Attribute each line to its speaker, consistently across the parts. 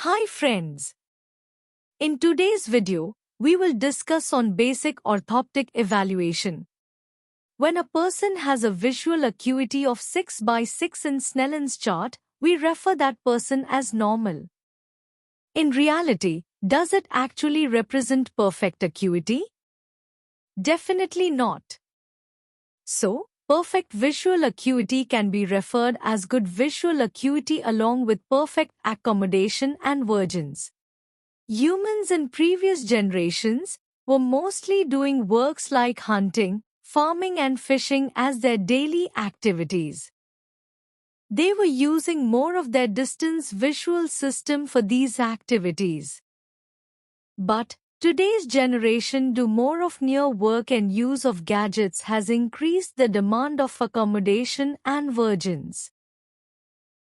Speaker 1: Hi friends! In today's video, we will discuss on basic orthoptic evaluation. When a person has a visual acuity of 6 by 6 in Snellen's chart, we refer that person as normal. In reality, does it actually represent perfect acuity? Definitely not. So, perfect visual acuity can be referred as good visual acuity along with perfect accommodation and vergence. Humans in previous generations were mostly doing works like hunting, farming and fishing as their daily activities. They were using more of their distance visual system for these activities. But today's generation do more of near work, and use of gadgets has increased the demand of accommodation and vergence.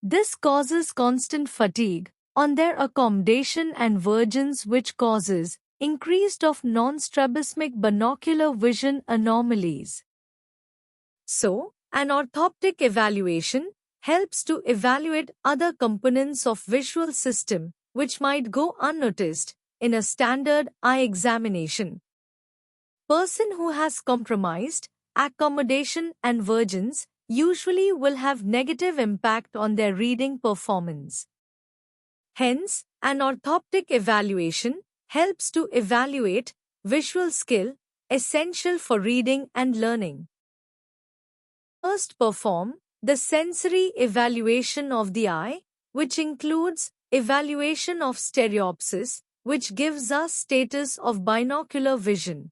Speaker 1: This causes constant fatigue on their accommodation and vergence, which causes increased of non-strabismic binocular vision anomalies. So, an orthoptic evaluation helps to evaluate other components of visual system which might go unnoticed in a standard eye examination. Person who has compromised accommodation and vergence usually will have negative impact on their reading performance. Hence, an orthoptic evaluation helps to evaluate visual skill essential for reading and learning. First, perform the sensory evaluation of the eye, which includes evaluation of stereopsis, which gives us status of binocular vision.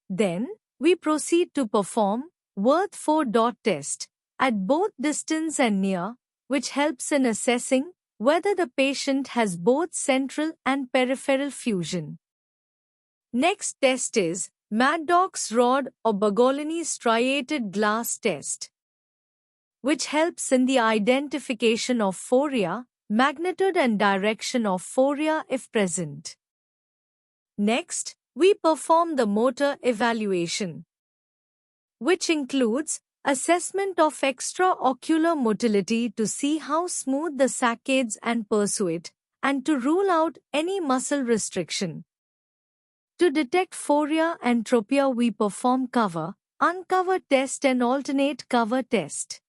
Speaker 1: Then, we proceed to perform Worth 4-dot test at both distance and near, which helps in assessing whether the patient has both central and peripheral fusion. Next test is Maddox rod or Bagolini striated glass test, which helps in the identification of phoria, magnitude and direction of phoria if present. Next, we perform the motor evaluation, which includes assessment of extraocular motility to see how smooth the saccades and pursuit, and to rule out any muscle restriction. To detect phoria and tropia, we perform cover, uncover test and alternate cover test.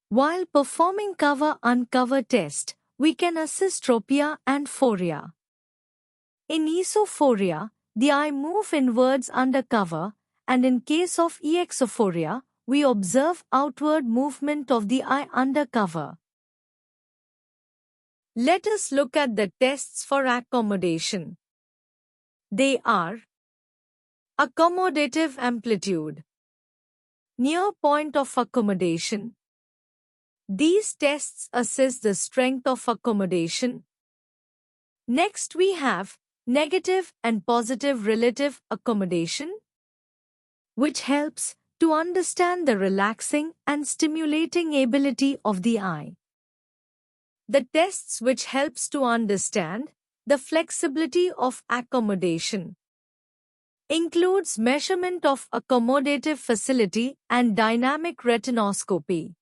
Speaker 1: While performing cover-uncover test, we can assess tropia and phoria. In esophoria, the eye move inwards under cover, and in case of exophoria, we observe outward movement of the eye under cover. Let us look at the tests for accommodation. They are accommodative amplitude, near point of accommodation. These tests assess the strength of accommodation. Next, we have negative and positive relative accommodation, which helps to understand the relaxing and stimulating ability of the eye. The tests which helps to understand the flexibility of accommodation includes measurement of accommodative facility and dynamic retinoscopy.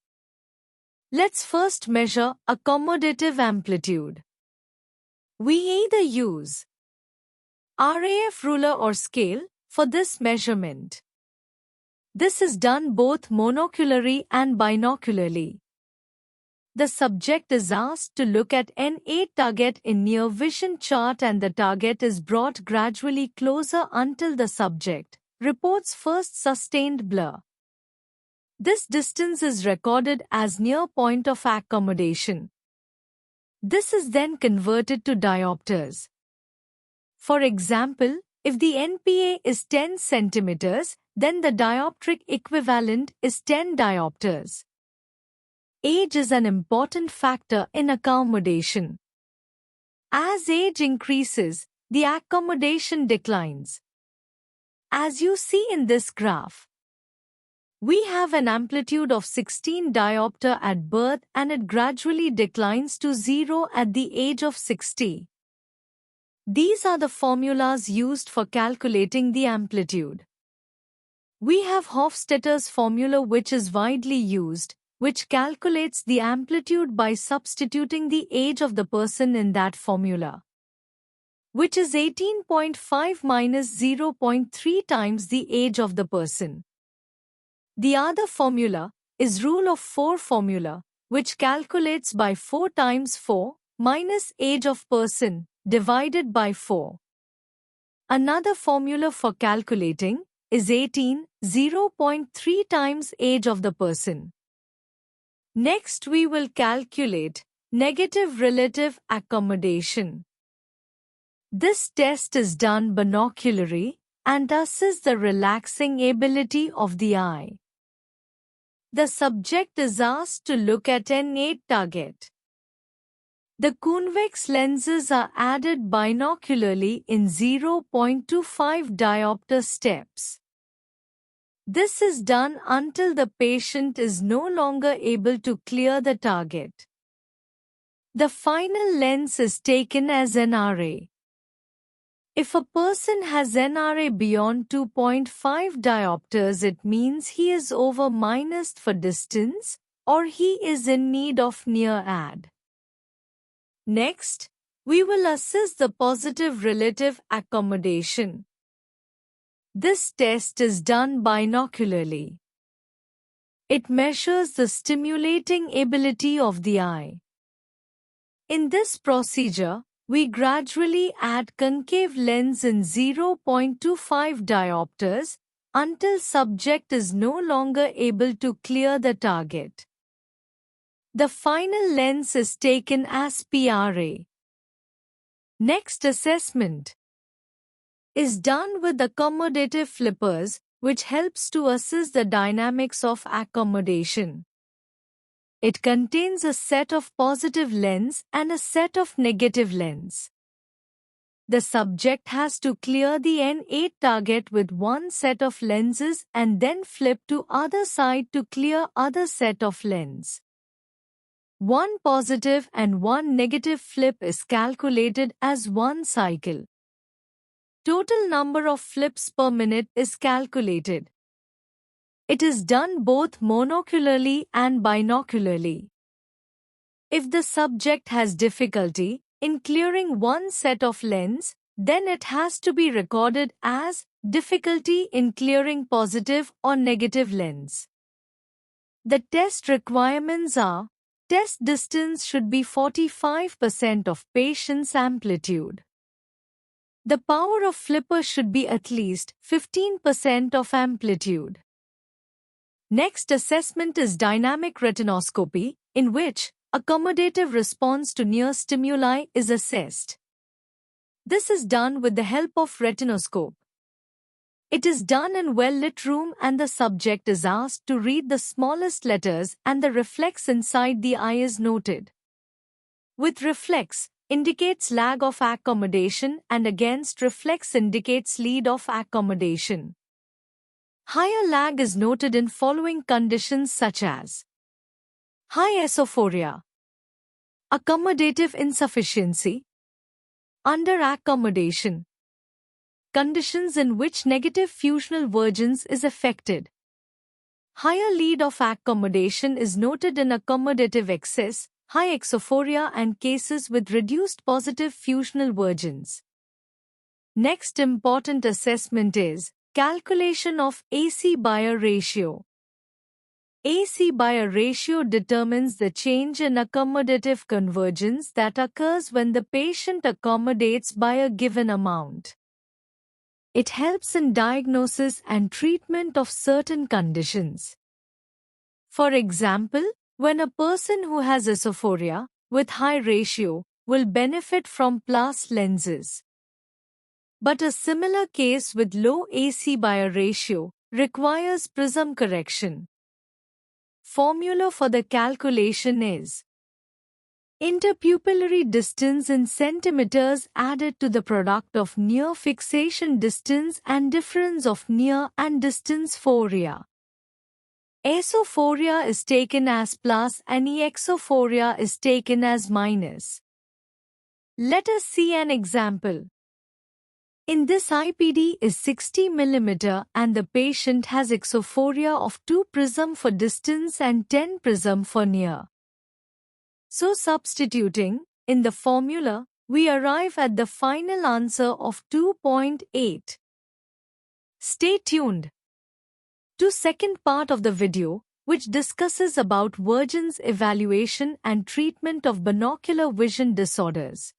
Speaker 1: Let's first measure accommodative amplitude. We either use RAF ruler or scale for this measurement. This is done both monocularly and binocularly. The subject is asked to look at N8 target in near vision chart, and the target is brought gradually closer until the subject reports first sustained blur. This distance is recorded as near point of accommodation. This is then converted to diopters. For example, if the NPA is 10 centimeters, then the dioptric equivalent is 10 diopters. Age is an important factor in accommodation. As age increases, the accommodation declines. As you see in this graph, we have an amplitude of 16 diopter at birth, and it gradually declines to 0 at the age of 60. These are the formulas used for calculating the amplitude. We have Hofstadter's formula, which is widely used, which calculates the amplitude by substituting the age of the person in that formula, which is 18.5 minus 0.3 times the age of the person. The other formula is rule of 4 formula, which calculates by 4 times 4 minus age of person divided by 4. Another formula for calculating is 0.3 times age of the person. Next, we will calculate negative relative accommodation. This test is done binocularly and assesses the relaxing ability of the eye. The subject is asked to look at an 8 target. The convex lenses are added binocularly in 0.25 diopter steps. This is done until the patient is no longer able to clear the target. The final lens is taken as NRA. If a person has NRA beyond 2.5 diopters, it means he is over minus for distance or he is in need of near add. Next, we will assess the positive relative accommodation. This test is done binocularly. It measures the stimulating ability of the eye. In this procedure, we gradually add concave lens in 0.25 diopters until subject is no longer able to clear the target. The final lens is taken as PRA. Next assessment is done with accommodative flippers, which helps to assess the dynamics of accommodation. It contains a set of positive lens and a set of negative lens. The subject has to clear the N8 target with one set of lenses and then flip to other side to clear other set of lens. One positive and one negative flip is calculated as one cycle. Total number of flips per minute is calculated. It is done both monocularly and binocularly. If the subject has difficulty in clearing one set of lens, then it has to be recorded as difficulty in clearing positive or negative lens. The test requirements are: test distance should be 45% of patient's amplitude. The power of flipper should be at least 15% of amplitude. Next assessment is dynamic retinoscopy, in which accommodative response to near stimuli is assessed. This is done with the help of retinoscope. It is done in well-lit room and the subject is asked to read the smallest letters and the reflex inside the eye is noted. With reflex indicates lag of accommodation and against reflex indicates lead of accommodation. Higher lag is noted in following conditions such as high esophoria, accommodative insufficiency, under-accommodation, conditions in which negative fusional vergence is affected. Higher lead of accommodation is noted in accommodative excess, high exophoria and cases with reduced positive fusional vergence. Next important assessment is calculation of AC-Beyer ratio. AC-Beyer ratio determines the change in accommodative convergence that occurs when the patient accommodates by a given amount. It helps in diagnosis and treatment of certain conditions. For example, when a person who has esophoria with high ratio will benefit from plus lenses. But a similar case with low AC-Beyer ratio requires prism correction. Formula for the calculation is interpupillary distance in centimeters added to the product of near fixation distance and difference of near and distance phoria. Esophoria is taken as plus and exophoria is taken as minus. Let us see an example. In this IPD is 60 mm and the patient has exophoria of 2 prism for distance and 10 prism for near. So substituting in the formula, we arrive at the final answer of 2.8. Stay tuned to second part of the video, which discusses about Virgin's evaluation and treatment of binocular vision disorders.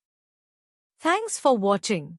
Speaker 1: Thanks for watching.